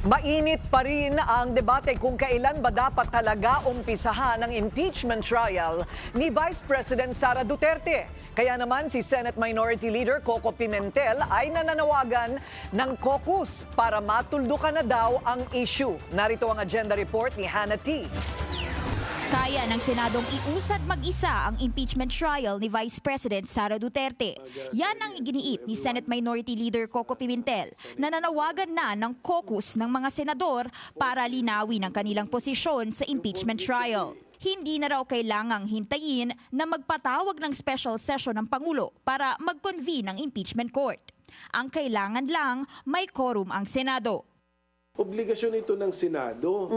Mainit pa rin ang debate kung kailan ba dapat talaga umpisahan ang impeachment trial ni Vice President Sara Duterte. Kaya naman si Senate Minority Leader Coco Pimentel ay nananawagan ng caucus para matuldukan na daw ang issue. Narito ang agenda report ni Hannah T. Kaya ng Senadong iusad mag-isa ang impeachment trial ni Vice President Sara Duterte. Yan ang iginiit ni Senate Minority Leader Coco Pimentel na nanawagan na ng caucus ng mga senador para linawin ang kanilang posisyon sa impeachment trial. Hindi na raw kailangang hintayin na magpatawag ng special session ng Pangulo para mag-convene ng impeachment court. Ang kailangan lang may quorum ang Senado. Obligasyon ito ng Senado.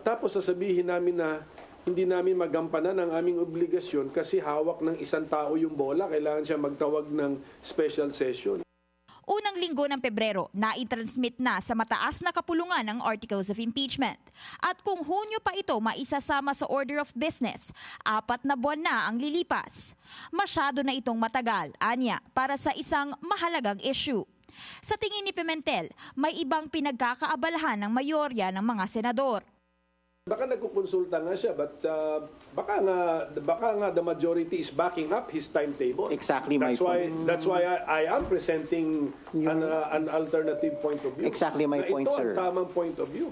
Tapos sasabihin namin na hindi namin magampanan ang aming obligasyon kasi hawak ng isang tao yung bola. Kailangan siya magtawag ng special session. Unang linggo ng Pebrero, naitransmit na sa mataas na kapulungan ang Articles of Impeachment. At kung Hunyo pa ito maisasama sa Order of Business, 4 na buwan na ang lilipas. Masyado na itong matagal, anya, para sa isang mahalagang issue. Sa tingin ni Pimentel, may ibang pinagkakaabalahan ng mayorya ng mga senador. Baka nagkukonsulta nga siya, but baka nga the majority is backing up his timetable. Exactly my point. That's why I am presenting an alternative point of view. Exactly my point, ito sir. ang tamang point of view.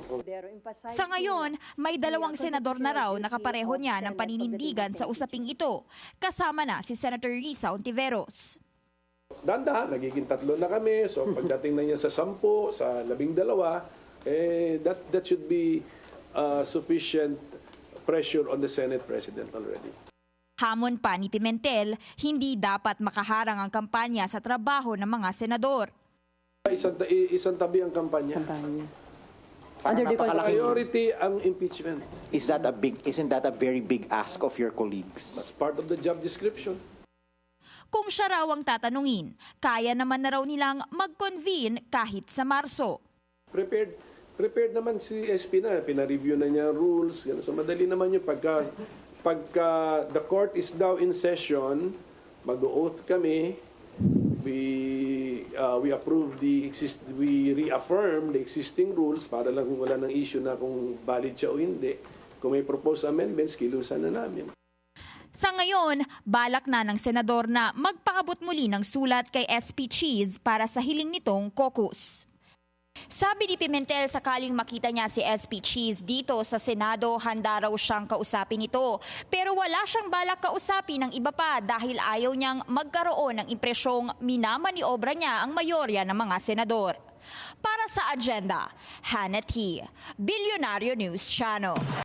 Sa ngayon, may 2 senador na raw na kapareho niya ng paninindigan sa usaping ito. Kasama na si Senator Risa Ontiveros. Dahan-dahan, nagiging 3 na kami. So pagdating na niya sa 10, sa 12, that should be sufficient pressure on the Senate President already. Hamon pa ni Pimentel, hindi dapat makaharang ang kampanya sa trabaho ng mga senador. Isang tabi ang kampanya. Under the Priority ang impeachment. Isn't that a very big ask of your colleagues? That's part of the job description. Kung siya raw ang tatanungin, kaya naman na raw nilang mag-convene kahit sa Marso. Prepared naman si SP na, pina-review na niya rules. So madali naman yung pagka the court is now in session, mag-oath kami, we reaffirm the existing rules para lang kung wala ng issue na kung valid siya o hindi. Kung may proposed amendments, kilusan na namin. Sa ngayon, balak na ng senador na magpaabot muli ng sulat kay SP Cheese para sa hiling nitong caucus. Sabi ni Pimentel, sakaling makita niya si SP Cheese dito sa Senado, handa raw siyang kausapin ito. Pero wala siyang balak kausapin ng iba pa dahil ayaw niyang magkaroon ng impresyong minamaniobra niya ang mayorya ng mga senador. Para sa agenda, Hannah T. Bilyonaryo News Channel.